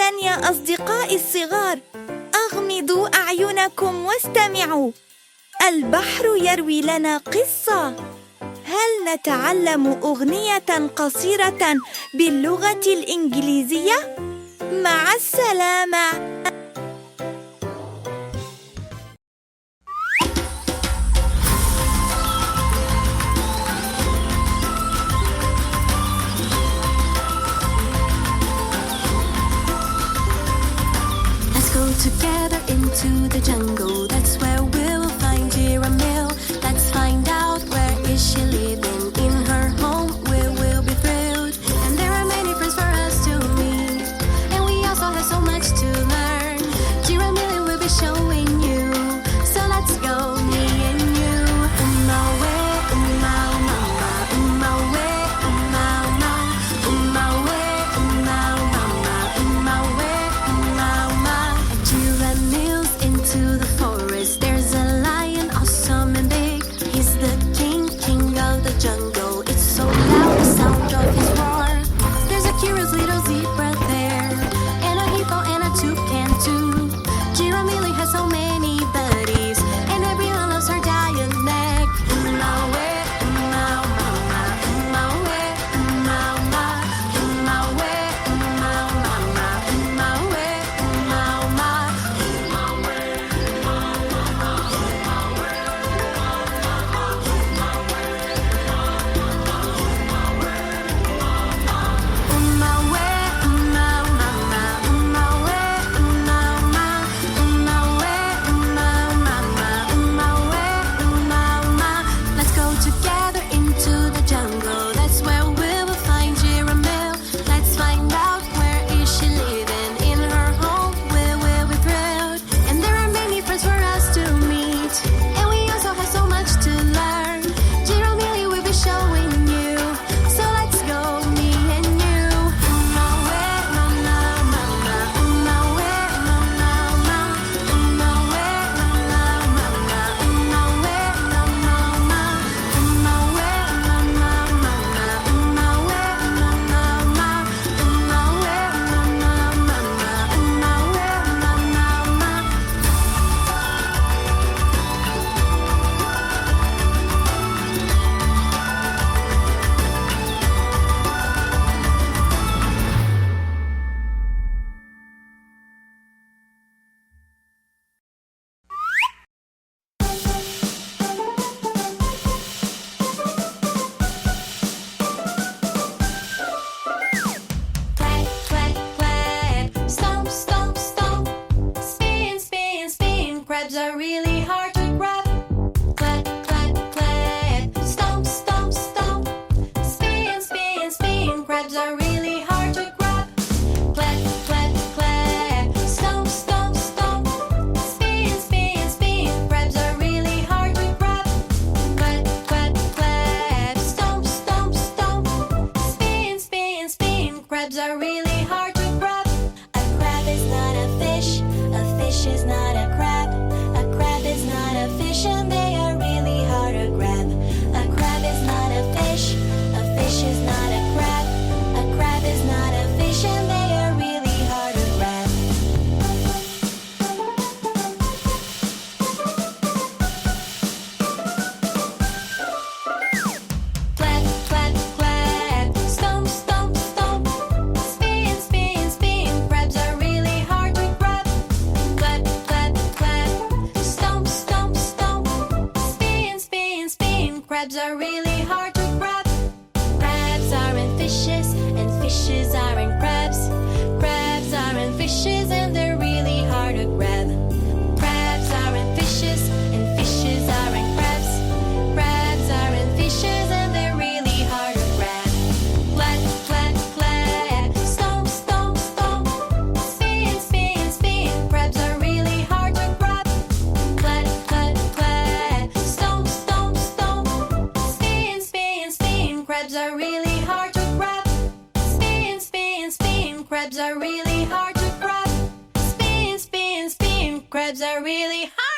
حسناً يا أصدقائي الصغار، أغمضوا أعينكم واستمعوا. البحر يروي لنا قصة. هل نتعلم أغنية قصيرة باللغة الإنجليزية؟ مع السلامة. Together into the jungle, that's where we'll find Giramille. Let's find out where is she living. In her home we will be thrilled, and there are many friends for us to meet, and we also have so much to learn. Giramille will be showing you, so let's go, me and you. Umawe, umama, umawe, umama, umawe, umama, umawe, umama. Giramille's into the forest. There's a lion, awesome and big. He's the king of the jungle. It's so loud, the sound of his roar. There's a curious little zebra there, and a hippo and a toucan too. Giramille has so many buddies, and everyone loves her dialect. Umawe, umama, umawe, umama, umawe, umama, umawe, umama. Let's go together into the jungle. That's where we will find Giramille. Let's find out where is she living. In her home we will be thrilled, and there are many friends for us to meet, and we also have so much to learn. Giramille will be showing you, so let's go, me and you. Umawe, mama, mama, umawe, mama, mama, umawe, mama, mama, umawe, mama, mama, umawe, mama, mama, umawe, mama, mama, umawe, mama, mama, umawe, mama, mama. Clap, clap, clap. Stomp, stomp, stomp. Spin, spin, spin. Crabs are really hard to grab. Clap, clap, clap. Stomp, stomp, stomp. Spin, spin, spin. Crabs are really hard to grab. Clap, clap, clap. Stomp, stomp, stomp. Spin, spin, spin. Crabs are really hard to grab. Clap, clap, clap. Stomp, stomp, stomp. Spin, spin, spin. Crabs are really hard to grab. A crab is not a fish. A fish is not a crab. A crab is not a fish, and they are really hard to grab. A crab is not a fish. A fish is not a crab. A crab is not a fish, and they are really hard to grab. Clap, clap, clap. Stomp, stomp, stomp. Spin, spin, spin. Crabs are really hard to grab. Clap, clap, clap. Stomp, stomp, stomp. Spin, spin, spin. Crabs are really hard to grab. Crabs aren't fishes, and fishes aren't crabs. Crabs aren't fishes, and they're really hard to grab. Crabs aren't fishes, and fishes aren't crabs. Crabs aren't fishes, and they're really hard to grab. Clap, clap, clap. Stomp, stomp, stomp. Spin, spin, spin. Crabs are really hard to grab. Clap, clap, clap. Stomp, stomp, stomp. Spin, spin, spin. Crabs are really hard to grab. Spin, spin, spin. Crabs are really hard to grab. Spin, spin, spin. Crabs are really hard.